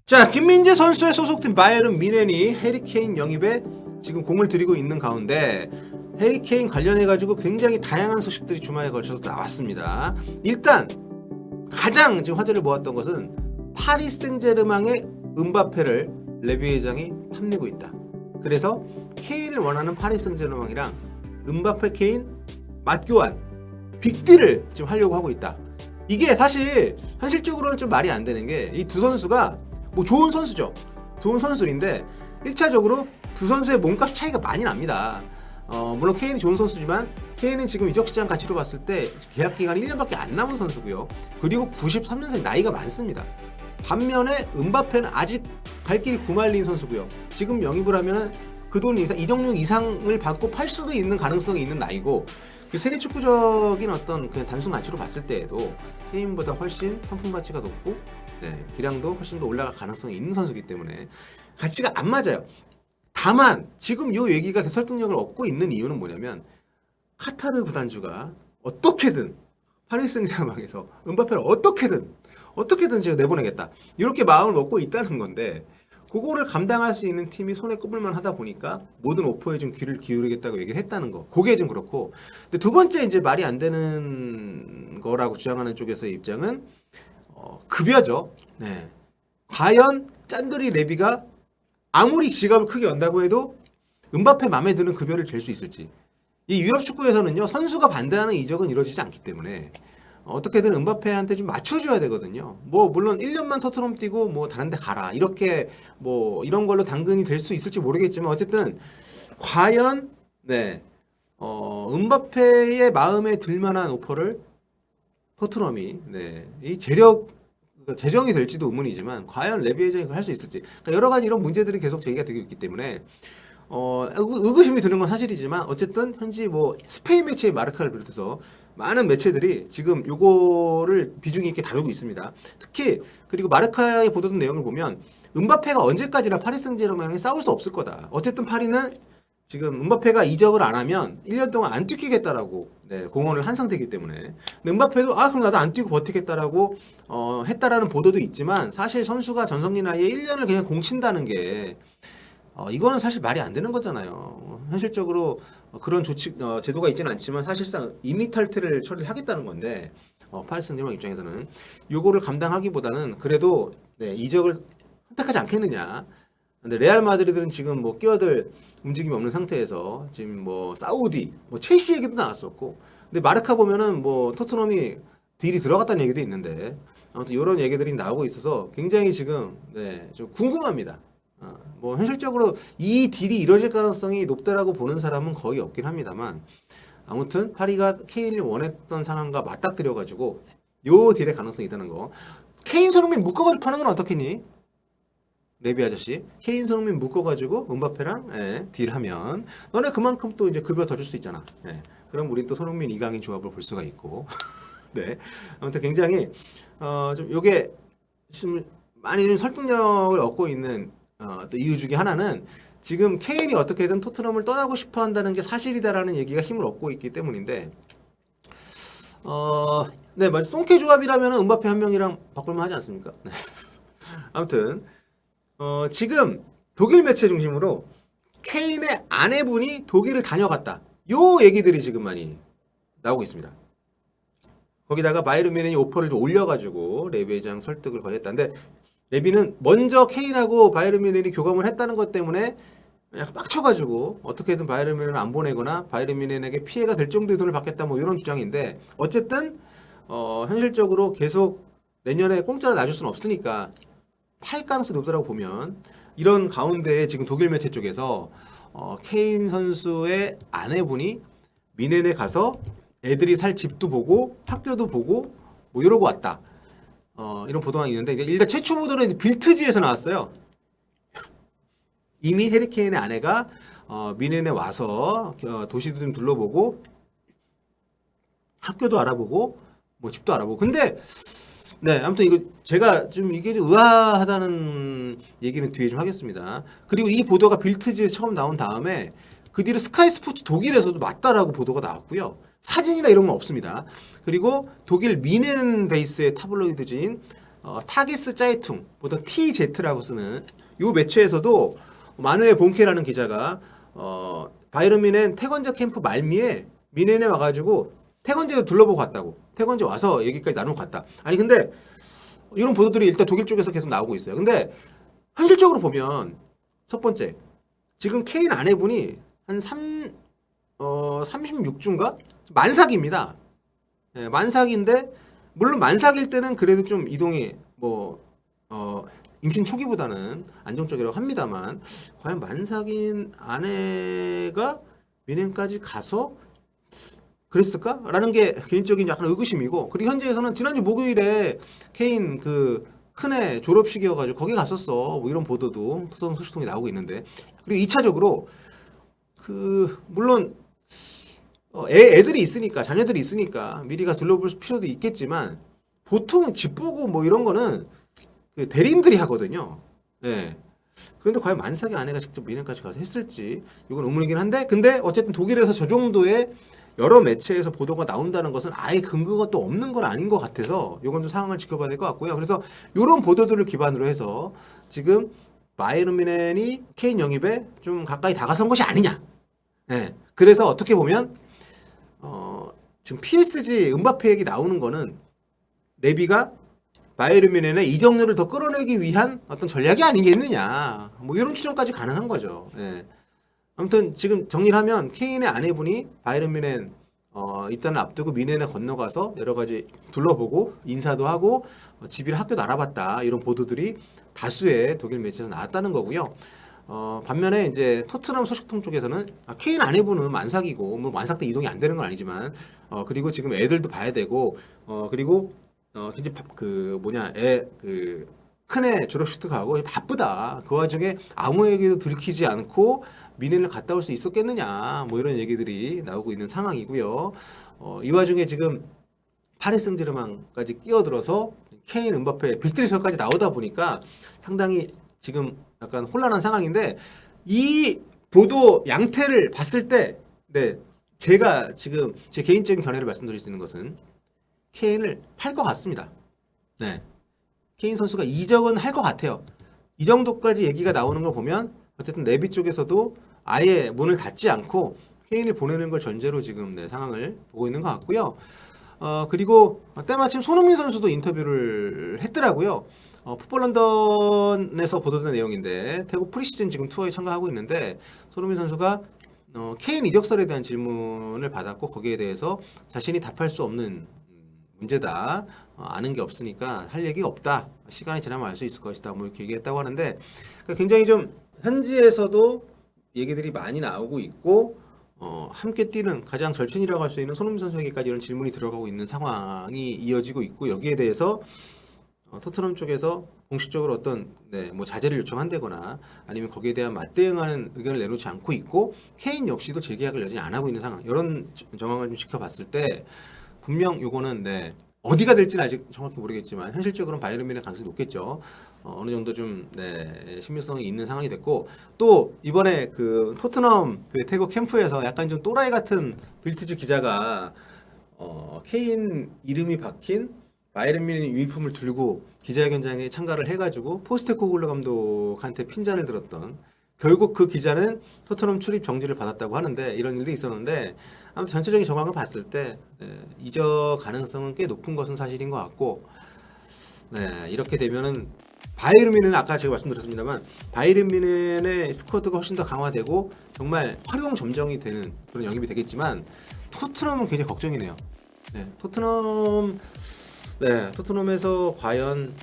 자, 김민재 선수의 소속팀 바이에른 뮌헨이 해리케인 영입에 지금 공을 들이고 있는 가운데 해리케인 관련해가지고 굉장히 다양한 소식들이 주말에 걸쳐서 나왔습니다. 일단 가장 지금 화제를 모았던 것은 파리 생제르맹의 음바페를 레비 회장이 탐내고 있다. 그래서 케인을 원하는 파리 생제르맹이랑 음바페 케인 맞교환 빅딜을 지금 하려고 하고 있다. 이게 사실 현실적으로는 좀 말이 안 되는 게 이 두 선수가 뭐 좋은 선수죠. 좋은 선수인데 1차적으로 두 선수의 몸값 차이가 많이 납니다. 물론 케인이 좋은 선수지만 케인은 지금 이적 시장 가치로 봤을 때 계약 기간 1년밖에 안 남은 선수고요. 그리고 93년생 나이가 많습니다. 반면에 음바페는 아직 갈 길이 구말린 선수고요. 지금 영입을 하면은 그 돈 이상, 이적료 이상을 받고 팔 수도 있는 가능성이 있는 나이고 그 세계 축구적인 어떤 그냥 단순 가치로 봤을 때에도 케인보다 훨씬 상품 가치가 높고 기량도 훨씬 더 올라갈 가능성이 있는 선수이기 때문에 가치가 안 맞아요. 다만 지금 이 얘기가 설득력을 얻고 있는 이유는 뭐냐면 카타르 구단주가 어떻게든 파리 생제르맹에서 음바페를 어떻게든 제가 내보내겠다 이렇게 마음을 먹고 있다는 건데 그거를 감당할 수 있는 팀이 손에 꼽을만 하다 보니까 모든 오퍼에 좀 귀를 기울이겠다고 얘기를 했다는 거. 그게 좀 그렇고. 근데 두 번째 이제 말이 안 되는 거라고 주장하는 쪽에서의 입장은 급여죠. 네. 과연 짠돌이 레비가 아무리 지갑을 크게 연다고 해도 음바페 마음에 드는 급여를 잴 수 있을지. 이 유럽 축구에서는요. 선수가 반대하는 이적은 이루어지지 않기 때문에 어떻게든 음바페한테 좀 맞춰줘야 되거든요. 뭐 물론 1년만 토트넘 뛰고 뭐 다른 데 가라 이렇게 뭐 이런 걸로 당근이 될 수 있을지 모르겠지만 어쨌든 과연 음바페의 마음에 들만한 오퍼를 토트넘이 이 재정이 될지도 의문이지만 과연 레비 회장이 할 수 있을지 그러니까 여러 가지 이런 문제들이 계속 제기가 되고 있기 때문에 의구심이 드는 건 사실이지만 어쨌든 현지 뭐 스페인 매체의 마르카를 비롯해서 많은 매체들이 지금 요거를 비중 있게 다루고 있습니다. 특히 그리고 마르카의 보도된 내용을 보면 음바페가 언제까지나 파리 생제르맹이 싸울 수 없을 거다. 어쨌든 파리는 지금 음바페가 이적을 안 하면 1년 동안 안 뛰겠다라고 공언을 한 상태이기 때문에 근데 음바페도 그럼 나도 안 뛰고 버티겠다라고 했다라는 보도도 있지만 사실 선수가 전성기 나이에 1년을 그냥 공친다는 게 이거는 사실 말이 안 되는 거잖아요. 현실적으로 그런 제도가 있지는 않지만 사실상 임의 탈퇴를 처리를 하겠다는 건데 파리 생제르맹 입장에서는 요거를 감당하기보다는 그래도 이적을 선택하지 않겠느냐. 근데 레알 마드리드는 지금 뭐 끼어들 움직임이 없는 상태에서 지금 뭐 사우디, 뭐 첼시 얘기도 나왔었고, 근데 마르카 보면은 뭐 토트넘이 딜이 들어갔다는 얘기도 있는데 아무튼 이런 얘기들이 나오고 있어서 굉장히 지금 좀 궁금합니다. 뭐 현실적으로 이 딜이 이루어질 가능성이 높다라고 보는 사람은 거의 없긴 합니다만 아무튼 파리가 케인을 원했던 상황과 맞닥뜨려가지고 요 딜의 가능성이 있다는 거. 케인 손흥민 묶어가지고 파는 건 어떻겠니? 레비 아저씨 케인 손흥민 묶어가지고 음바페랑 딜하면 너네 그만큼 또 이제 급여 더 줄 수 있잖아. 그럼 우린 또 손흥민 이강인 조합을 볼 수가 있고 아무튼 굉장히 좀 요게 많이 좀 설득력을 얻고 있는 또 이유 중에 하나는 지금 케인이 어떻게든 토트넘을 떠나고 싶어 한다는 게 사실이다라는 얘기가 힘을 얻고 있기 때문인데 맞아. 송케 조합이라면 음바페 한 명이랑 바꿀만 하지 않습니까? 아무튼 지금 독일 매체 중심으로 케인의 아내분이 독일을 다녀갔다. 요 얘기들이 지금 많이 나오고 있습니다. 거기다가 바이에른 뮌헨이 오퍼를 좀 올려가지고 레비 회장 설득을 거했다는데 레비는 먼저 케인하고 바이에른 뮌헨이 교감을 했다는 것 때문에 약간 빡쳐가지고 어떻게든 바이에른 뮌헨을 안 보내거나 바이에른 뮌헨에게 피해가 될 정도의 돈을 받겠다 뭐 이런 주장인데 어쨌든 현실적으로 계속 내년에 공짜로 놔줄 수는 없으니까 팔 가능성이 높다고 보면 이런 가운데 지금 독일 매체 쪽에서 케인 선수의 아내분이 뮌헨에 가서 애들이 살 집도 보고 학교도 보고 뭐 이러고 왔다. 이런 보도가 있는데 일단 최초 보도는 빌트지에서 나왔어요. 이미 해리케인의 아내가 뮌헨에 와서 도시도 좀 둘러보고 학교도 알아보고 뭐 집도 알아보고 근데 아무튼 이거 제가 좀 이게 좀 의아하다는 얘기는 뒤에 좀 하겠습니다. 그리고 이 보도가 빌트지에서 처음 나온 다음에 그 뒤로 스카이 스포츠 독일에서도 맞다라고 보도가 나왔고요. 사진이나 이런 건 없습니다. 그리고 독일 뮌헨 베이스의 타블로이드지인 타기스 짜이퉁 보통 TZ라고 쓰는 이 매체에서도 마누엘 본케라는 기자가 바이에른 뮌헨 태건제 캠프 말미에 뮌헨에 와가지고 태건제도 둘러보고 갔다고. 태건제 와서 얘기까지 나누고 갔다. 아니 근데 이런 보도들이 일단 독일 쪽에서 계속 나오고 있어요. 근데 현실적으로 보면 첫 번째 지금 케인 아내분이 한 36주인가? 만삭입니다. 네, 만삭인데 물론 만삭일 때는 그래도 좀 이동이 임신 초기보다는 안정적이라고 합니다만 과연 만삭인 아내가 뮌헨까지 가서 그랬을까? 라는 게 개인적인 약간 의구심이고 그리고 현지에서는 지난주 목요일에 케인 그 큰애 졸업식이어가지고 거기 갔었어 뭐 이런 보도도 토트넘 소식통에 나오고 있는데 그리고 2차적으로 그 물론 애들이 있으니까 자녀들이 있으니까 미리 가 둘러볼 필요도 있겠지만 보통 집 보고 뭐 이런 거는 그 대리인들이 하거든요. 예. 그런데 과연 만삭의 아내가 직접 뮌헨까지 가서 했을지 이건 의문이긴 한데 근데 어쨌든 독일에서 저 정도의 여러 매체에서 보도가 나온다는 것은 아예 근거가 또 없는 건 아닌 것 같아서 이건 좀 상황을 지켜봐야 될 것 같고요. 그래서 이런 보도들을 기반으로 해서 지금 바이에른 뮌헨이 케인 영입에 좀 가까이 다가선 것이 아니냐. 예. 그래서 어떻게 보면 지금 PSG 음바페 얘기 나오는 거는 레비가 바이에른 뮌헨의 이적료를 더 끌어내기 위한 어떤 전략이 아니겠느냐. 뭐 이런 추정까지 가능한 거죠. 예. 아무튼 지금 정리를 하면 케인의 아내분이 바이에른 뮌헨 입단을 앞두고 뮌헨에 건너가서 여러 가지 둘러보고 인사도 하고 집이랑 학교도 알아봤다 이런 보도들이 다수의 독일 매체에서 나왔다는 거고요. 반면에 이제 토트넘 소식통 쪽에서는 케인 아내분은 만삭이고 뭐 만삭 때 이동이 안 되는 건 아니지만 그리고 지금 애들도 봐야 되고 그리고 이제 그 뭐냐 그 큰애 졸업식도 가고 바쁘다. 그 와중에 아무 얘기도 들키지 않고 뮌헨을 갔다 올 수 있었겠느냐 뭐 이런 얘기들이 나오고 있는 상황이고요. 이 와중에 지금 파리 생제르맹까지 끼어들어서 케인, 음바페, 빅3셔까지 나오다 보니까 상당히 지금 약간 혼란한 상황인데 이 보도 양태를 봤을 때 네, 제가 지금 제 개인적인 견해를 말씀드릴 수 있는 것은 케인을 팔 것 같습니다. 네. 케인 선수가 이적은 할 것 같아요. 이 정도까지 얘기가 나오는 걸 보면 어쨌든 네비 쪽에서도 아예 문을 닫지 않고 케인을 보내는 걸 전제로 지금 네, 상황을 보고 있는 것 같고요. 그리고 때마침 손흥민 선수도 인터뷰를 했더라고요. 풋볼 런던에서 보도된 내용인데 태국 프리시즌 지금 투어에 참가하고 있는데 손흥민 선수가 케인 이적설에 대한 질문을 받았고 거기에 대해서 자신이 답할 수 없는 문제다. 아는 게 없으니까 할 얘기가 없다. 시간이 지나면 알 수 있을 것이다. 뭐 이렇게 얘기했다고 하는데 그러니까 굉장히 좀 현지에서도 얘기들이 많이 나오고 있고 함께 뛰는 가장 절친이라고 할 수 있는 손흥민 선수에게까지 이런 질문이 들어가고 있는 상황이 이어지고 있고 여기에 대해서 토트넘 쪽에서 공식적으로 어떤 뭐 자제를 요청한다거나 아니면 거기에 대한 맞대응하는 의견을 내놓지 않고 있고 케인 역시도 재계약을 여전히 안 하고 있는 상황 이런 정황을 좀 지켜봤을 때 분명 요거는 어디가 될지는 아직 정확히 모르겠지만 현실적으로는 바이에른 뮌헨의 가능성이 높겠죠. 어느 정도 좀 신빙성이 있는 상황이 됐고 또 이번에 그 토트넘 그 태국 캠프에서 약간 좀 또라이 같은 빌트즈 기자가 케인 이름이 박힌 바이에른 뮌헨 유니폼을 들고 기자회견장에 참가를 해가지고 포스테코글루 감독한테 핀잔을 들었던 결국 그 기자는 토트넘 출입 정지를 받았다고 하는데 이런 일도 있었는데 아무튼 전체적인 정황을 봤을 때 이적 가능성은 꽤 높은 것은 사실인 것 같고 이렇게 되면은 바이에른 뮌헨은 아까 제가 말씀드렸습니다만 바이에른 뮌헨의 스쿼드가 훨씬 더 강화되고 정말 활용 점정이 되는 그런 영입이 되겠지만 토트넘은 굉장히 걱정이네요. 토트넘에서 과연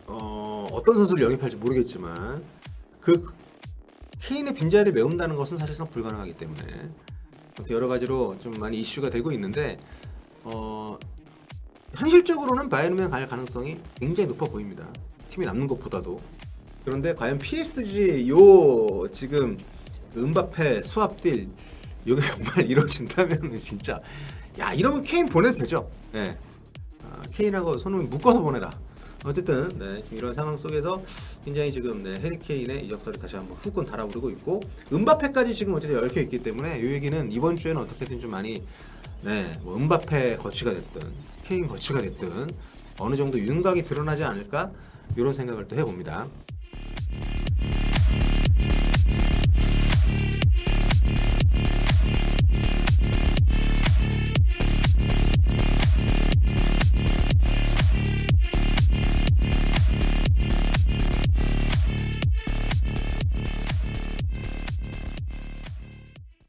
어떤 선수를 영입할지 모르겠지만 그 케인의 빈자리를 메운다는 것은 사실상 불가능하기 때문에 여러 가지로 좀 많이 이슈가 되고 있는데 현실적으로는 바이에른 뮌헨 갈 가능성이 굉장히 높아 보입니다. 팀이 남는 것보다도. 그런데 과연 PSG 요 지금 음바페 수합 딜 이게 정말 이루어진다면 진짜 이러면 케인 보내도 되죠. 케인하고 손흥민 묶어서 보내라. 어쨌든 지금 이런 상황 속에서 굉장히 지금 해리 케인의 이적설이 다시 한번 후끈 달아오르고 있고 음바페까지 지금 어쨌든 얽혀 있기 때문에 이 얘기는 이번 주에는 어떻게든 좀 많이 뭐 음바페 거치가 됐든 케인 거치가 됐든 어느 정도 윤곽이 드러나지 않을까 이런 생각을 또 해봅니다.